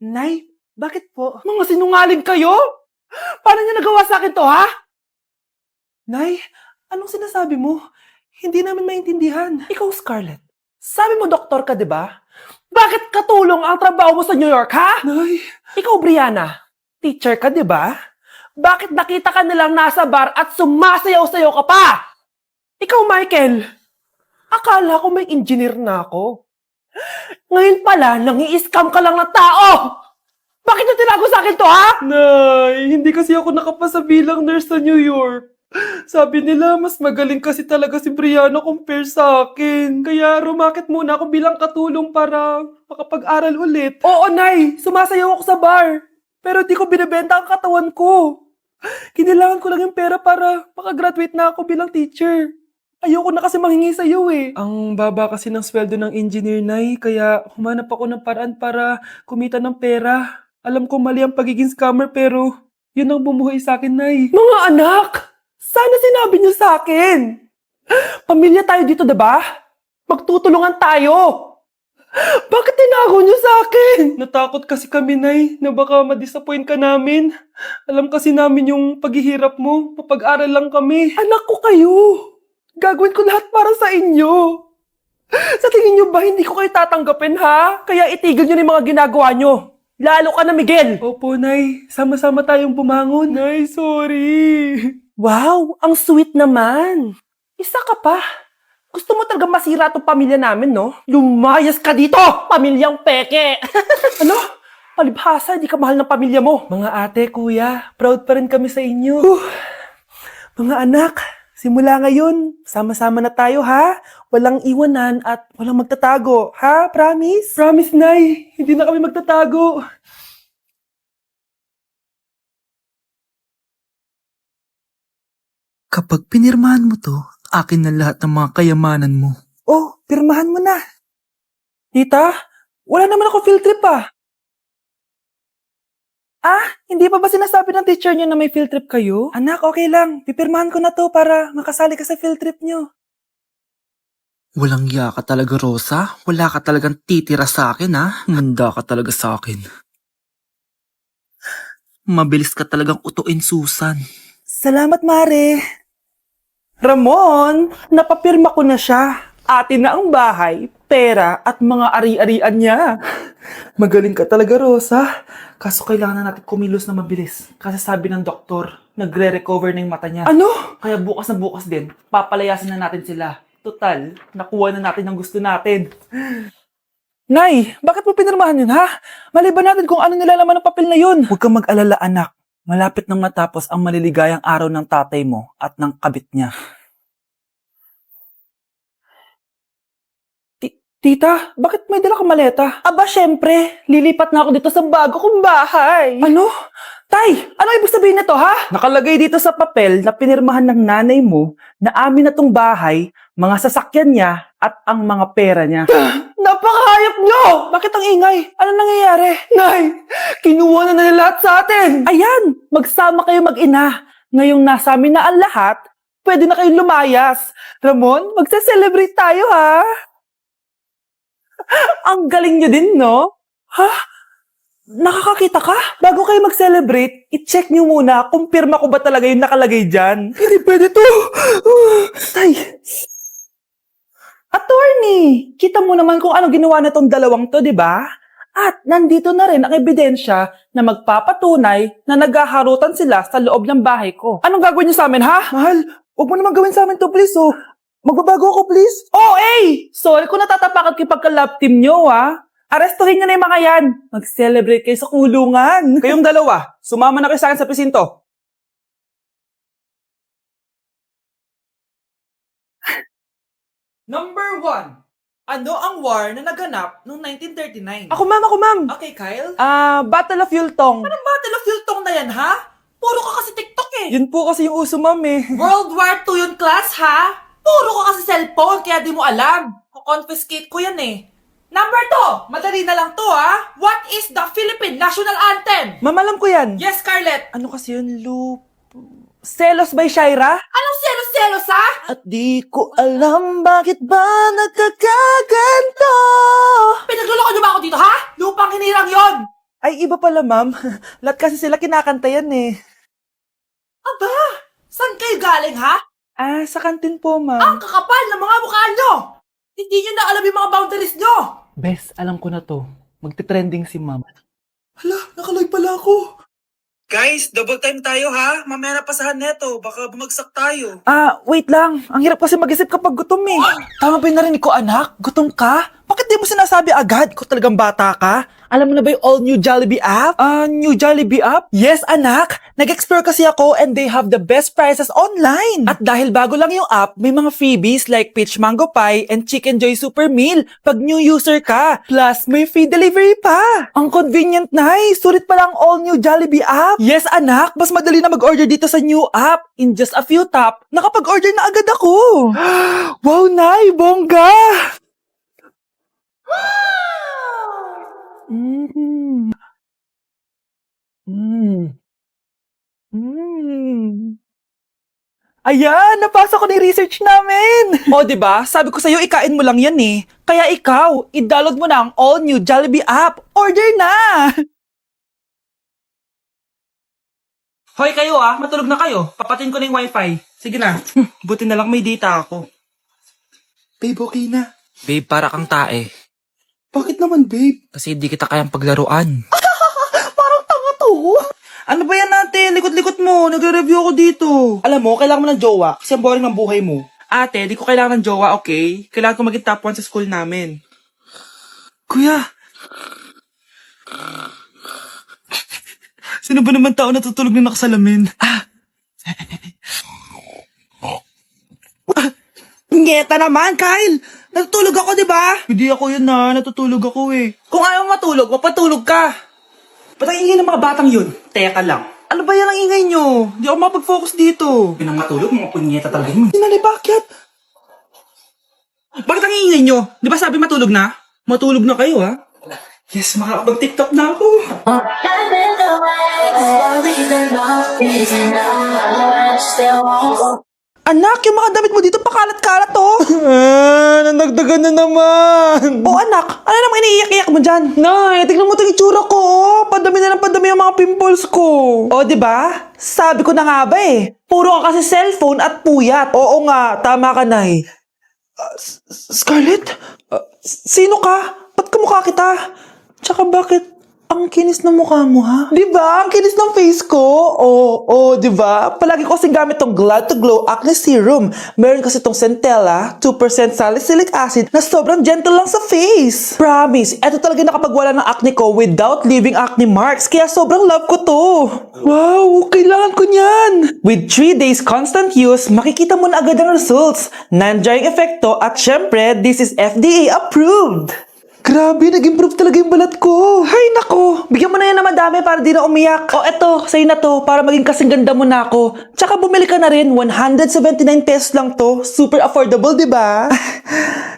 Nay, bakit po? Mga sinungaling kayo? Paano niyo nagawa sa akin to, ha? Nay, anong sinasabi mo? Hindi namin maintindihan. Ikaw, Scarlett. Sabi mo doktor ka, di ba? Bakit katulong ang trabaho mo sa New York, ha? Nay. Ikaw, Brianna. Teacher ka, di ba? Bakit nakita ka nilang nasa bar at sumasayaw-sayaw ka pa? Ikaw, Michael. Akala ko may engineer na ako. Ngayon pala, nangi-scam ka lang ng tao! Bakit nyo tinago sa akin to, ha? Nay, hindi kasi ako nakapasa bilang nurse sa New York. Sabi nila, mas magaling kasi talaga si Brianna compare sa akin. Kaya rumakit muna ako bilang katulong para makapag-aral ulit. Oo, Nay. Sumasayaw ako sa bar. Pero di ko binibenta ang katawan ko. Kailangan ko lang yung pera para makagraduate na ako bilang teacher. Ayoko na kasi manghingi sa'yo eh. Ang baba kasi ng sweldo ng engineer, Nay. Kaya humanap ako ng paraan para kumita ng pera. Alam ko mali ang pagiging scammer pero yun ang bumuhay sa akin, Nay. Mga anak! Sana sinabi niyo sa akin. Pamilya tayo dito, diba? Magtutulungan tayo. Bakit tinago niyo sa akin? Natakot kasi kami, Nay, na baka ma-disappoint ka namin. Alam kasi namin yung paghihirap mo. Mapag-aral lang kami. Anak ko kayo. Gagawin ko lahat para sa inyo. Sa tingin niyo ba hindi ko kayo tatanggapin, ha? Kaya itigil niyo na yung mga ginagawa niyo. Lalo ka na, Miguel. Opo, Nay. Sama-sama tayong bumangon. Nay, sorry. Wow, ang sweet naman. Isa ka pa. Gusto mo talaga masira itong pamilya namin, no? Lumayas ka dito, pamilyang peke! Ano? Palibhasa, di ka mahal ng pamilya mo. Mga ate, kuya, proud pa rin kami sa inyo. Mga anak, simula ngayon, sama-sama na tayo, ha? Walang iwanan at walang magtatago, ha? Promise? Promise, Nay. Hindi na kami magtatago. Kapag pinirmahan mo to, akin na lahat ng mga kayamanan mo. Oh, pirmahan mo na. Tita, wala naman ako field trip ah. Hindi pa ba sinasabi ng teacher niyo na may field trip kayo? Anak, okay lang. Pipirmahan ko na to para makasali ka sa field trip niyo. Walang iya ka talaga, Rosa. Wala ka talagang titira sa akin, ha? Manda ka talaga sa akin. Mabilis ka talagang utuin, Susan. Salamat, Mare. Ramon, napapirma ko na siya. Atin na ang bahay, pera at mga ari-arian niya. Magaling ka talaga, Rosa. Kaso kailangan na natin kumilos na mabilis. Kasi sabi ng doktor, nagre-recover na yung mata niya. Ano? Kaya bukas na bukas din, papalayasin na natin sila. Total, nakuha na natin ang gusto natin. Nay, bakit mo pinirmahan yun, ha? Maliban natin kung ano nilalaman ng papel na yun. Huwag kang mag-alala, anak. Malapit nang matapos ang maliligayang araw ng tatay mo at ng kabit niya. Tita, bakit may dala kang maleta? Aba, syempre. Lilipat na ako dito sa bago kong bahay. Ano? Tay, ano ibig sabihin nito, ha? Nakalagay dito sa papel na pinirmahan ng nanay mo na amin na tong bahay, mga sasakyan niya at ang mga pera niya. Napakahayop nyo! Bakit ang ingay? Ano nangyayari? Nay, kinuha na nila lahat sa atin! Ayan, magsama kayo mag-ina. Ngayong nasa amin na ang lahat, pwede na kayong lumayas. Ramon, magse-celebrate tayo, ha? Ang galing nyo din, no? Ha? Nakakakita ka? Bago kayo mag-celebrate, i-check nyo muna kung pirma ko ba talaga yung nakalagay dyan. Hindi pwede to! Tay! Attorney! Kita mo naman kung ano ginawa na tong dalawang to, di ba? At nandito na rin ang ebidensya na magpapatunay na naghaharutan sila sa loob ng bahay ko. Anong gagawin nyo sa amin, ha? Mahal, huwag mo naman gawin sa amin to, please, oh. Magbabago ako, please. Oh, sorry kung natatapakan kayo pagka-love team nyo, ha? Arestuhin nyo na yung mga yan. Mag-celebrate kayo sa kulungan. Kayong dalawa, sumama na kayo sa akin sa presinto. Number 1. Ano ang war na naganap noong 1939? Ako, ma'am. Okay, Kyle? Battle of Yultong. Anong Battle of Yultong na yan, ha? Puro ka kasi TikTok eh. Yun po kasi yung uso, ma'am eh. World War II yun, class, ha? Puro ka kasi cellphone, kaya di mo alam. Confiscate ko yan eh. Number 2, madali na lang to, ha? What is the Philippine National Anthem? Ma'am, alam ko yan. Yes, Scarlett. Ano kasi yun, Selos by Shaira? Anong selos-selos, ha? At di ko alam bakit ba nagkakaganto. Pinagluloko niyo ba ako dito, ha? Lupang hinirang yon. Ay, iba pala, ma'am. Lahat kasi sila kinakanta yan eh. Aba! Saan kayo galing, ha? Ah, sa kantin po, ma'am. Ang kakapal ng mga mukha nyo! Hindi nyo na alam yung mga boundaries nyo! Bes, alam ko na to. Magte-trending si ma'am. Hala, nakalive pala ako. Guys, double time tayo ha. Mamaya na pasahan neto. Baka bumagsak tayo. Ah, wait lang. Ang hirap kasi mag-isip kapag gutom eh. Tama ba yung narinig ko, anak? Gutom ka? Bakit di mo sinasabi agad? Ikaw talagang bata ka? Alam mo na ba yung all-new Jollibee app? New Jollibee app? Yes, anak. Nag-explore kasi ako and they have the best prices online. At dahil bago lang yung app, may mga freebies like peach mango pie and chicken joy super meal pag new user ka. Plus, may free delivery pa. Ang convenient, nice. Sulit pala ang all-new Jollibee app. Yes, anak. Mas madali na mag-order dito sa new app. In just a few tap, nakapag-order na agad ako. Wow, Nay! Bongga! Mm. Mm. Mm. Ayan, napasa ko na yung research namin. O, di ba? Sabi ko sa'yo, ikain mo lang yan eh. Kaya ikaw, i-download mo na ang all-new Jollibee app. Order na! Hoy kayo matulog na kayo. Papatin ko na yung wifi. Sige na. Buti na lang may data ako. Babe, okay na. Babe, para kang tae. Bakit naman, babe? Kasi hindi kita kayang paglaruan. Parang tanga to. Ano ba yan natin? Likot-likot mo. Nagre-review ako dito. Alam mo, kailangan mo ng jowa kasi ang boring ng buhay mo. Ate, di ko kailangan ng jowa, okay? Kailangan ko maging top 1 sa school namin. Kuya! Sino ba naman tao natutulog na nakasalamin? Ngeta naman, Kyle! Natutulog ako, di ba? Hindi ako yun natutulog ako eh. Kung ayaw matulog, mapatulog ka. Ba't ang ingay ng mga batang yun? Teka lang. Ano ba yan ang ingay nyo? Hindi ako mapag-focus dito. Yun ang matulog, mga punyeta talaga yun. Sinali, bakit? Bakit ang ingay nyo? Di ba sabi matulog na? Matulog na kayo, ha? Yes, makakapag-tiktok na ako. Anak, yung mga damit mo dito pakalat-kalat to. Nandagdagan na naman. Oh anak, ano naman iniiyak-iyak mo dyan? Nay, tignan mo itong itsura ko. Padami na ng padami yung mga pimples ko. Oh, di ba? Sabi ko na nga ba eh. Puro ka kasi cellphone at puyat. Oo nga, tama ka, Nay. Scarlett? Sino ka? Ba't kamukha kita? Tsaka bakit ang kinis ng mukha mo, ha? Di ba? Ang kinis ng face ko. Oo, di ba? Palagi ko kasing gamit tong Glad to Glow Acne Serum. Meron kasi tong Centella, 2% salicylic acid na sobrang gentle lang sa face. Promise, eto talaga nakapagwala ng acne ko without leaving acne marks. Kaya sobrang love ko to. Wow, kailangan ko niyan. With 3 days constant use, makikita mo na agad ang results. Non-drying effecto at syempre, this is FDA approved. Grabe, nag-improve talaga yung balat ko. Hay nako, bigyan mo na yan na madami para di na umiyak. O eto, sa'yo na to, para maging kasing ganda mo na ako. Tsaka bumili ka na rin, 179 pesos lang to. Super affordable, di ba?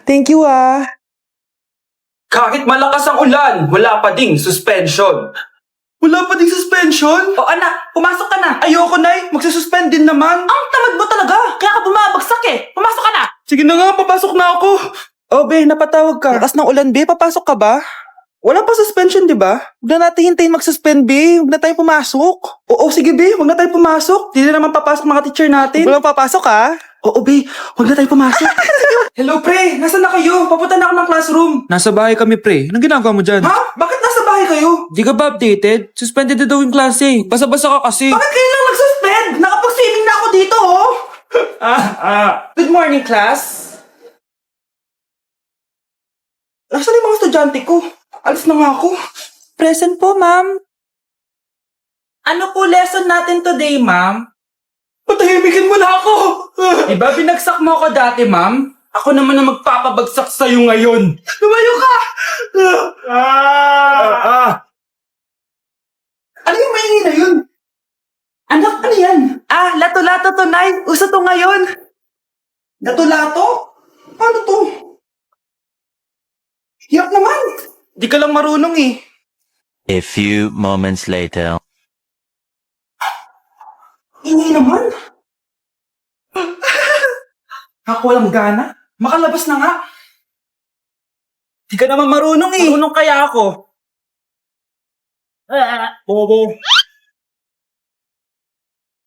Thank you Kahit malakas ang ulan, wala pa ding suspension. Wala pa ding suspension? O anak, pumasok ka na. Ayoko, Nay. Magsususpend din naman. Ang tamad mo talaga. Kaya ka bumabagsak eh. Pumasok ka na. Sige na nga, papasok na ako. Oh, be, napatawag ka. Lakas ng ulan, be. Papasok ka ba? Wala pa suspension, di ba? Huwag na natin hintayin mag-suspend, be. Huwag na tayo pumasok. Oo, sige, be. Huwag na tayo pumasok. Di na naman papasok mga teacher natin. Walang papasok, ha? Oo, be. Huwag na tayo pumasok. Hello, pre. Nasaan na kayo? Papunta na ako ng classroom. Nasa bahay kami, pre. Anong ginagawa mo dyan? Ha? Bakit nasa bahay kayo? Di ka ba updated? Suspended na daw yung klase. Basa-basa ka kasi. Bakit kayo lang nag-suspend? Nakapag-swimming na ako dito, oh. Good morning, class. Nasaan yung mga estudyante ko? Alis na nga ako. Present po, ma'am. Ano po lesson natin today, ma'am? Patahimikin mo na ako! Diba binagsak mo ako dati, ma'am? Ako naman ang magpapabagsak sa'yo ngayon. Lumayo ka! Ano yung maingay na yun? Anak, ano yan? Lato-lato to, Nay. Uso to ngayon. Lato-lato? Ano to? Hirap naman. Di ka lang marunong eh. A few moments later. Ingay naman. Ako walang gana. Makalabas na nga. Di ka naman marunong eh. Marunong kaya ako. Bobo.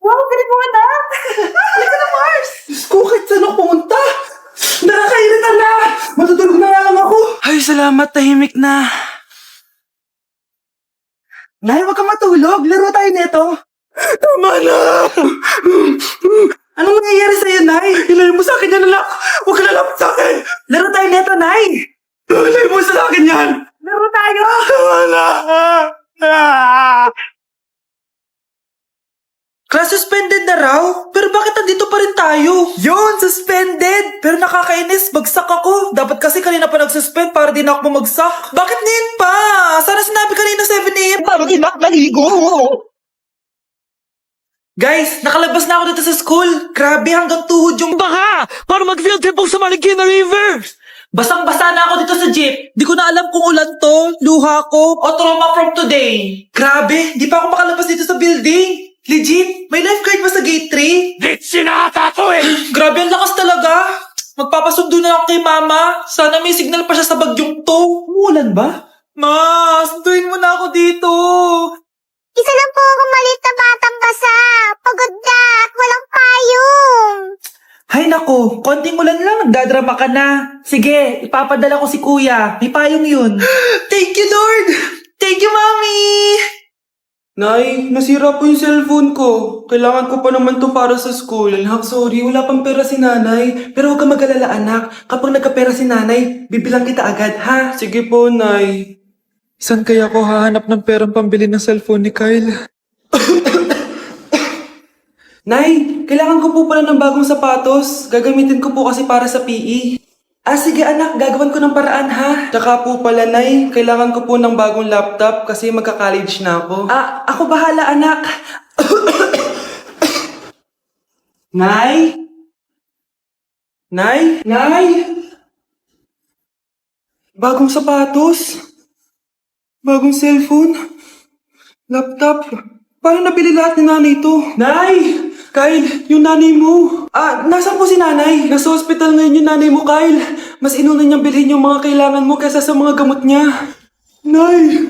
Wow, galing mo anak! Halika na, Mars! Diyos ko, kahit saan ako pumunta! Nakakairita na! Matutulog na nga lang ako! Ay, salamat, tahimik na. Nay, huwag kang matulog! Laro tayo nito! Tama na! Anong nangyayari sa'yo, Nay? Ilayo mo sa akin yan, anak! Huwag ka lalapit sa akin! Laro tayo nito, Nay! Ilayo mo sa akin yan! Laro tayo! Tama na! Class suspended na raw? Pero bakit nandito pa rin tayo? Yun! Suspended! Pero nakakainis, bagsak ako. Dapat kasi kanina pa nag-suspend para di na ako bumagsak. Bakit ngayon pa? Sana sinabi kanina 7 a.m. Para di na ako naligo! Guys, nakalabas na ako dito sa school. Grabe, hanggang tuhod yung baka! Para mag-field trip sa Marikina River! Basang-basa na ako dito sa jeep. Di ko na alam kung ulan to, luha ko, o trauma from today. Grabe, di pa ako makalabas dito sa building. Legit, may lifeguard ba sa gate 3? Ditsi na ata to eh! Grabe, ang lakas talaga. Magpapasundo na ako kay mama. Sana may signal pa siya sa bagyong to. Umulan ba? Ma, sunduin mo na ako dito. Isa lang po akong maliit na batang basa. Pagod na at walang payong. Hay nako, konting ulan lang, nagdadrama ka na. Sige, ipapadala ko si kuya. May payong yun. Thank you, Lord! Thank you, Mami! Nay, nasira po yung cellphone ko. Kailangan ko pa naman to para sa school. Anak, sorry, wala pang pera si nanay. Pero huwag ka mag-alala, anak. Kapag nagkapera si nanay, bibilang kita agad, ha? Sige po, Nay. Saan kaya ako hahanap ng perang pambili ng cellphone ni Kyle? Nay, kailangan ko po pala ng bagong sapatos. Gagamitin ko po kasi para sa PE. Ah, sige anak, gagawan ko ng paraan ha. Tsaka po pala, Nay, kailangan ko po ng bagong laptop kasi magka-college na ako. Ah, ako bahala anak. Nay? Nay? Nay? Bagong sapatos? Bagong cellphone? Laptop? Paano nabili lahat ni nanay ito? Nay! Kyle, yung nanay mo. Ah, nasaan po si nanay? Nasa hospital ngayon yung nanay mo, Kyle. Mas inuna niyang bilhin yung mga kailangan mo kaysa sa mga gamot niya. Nay!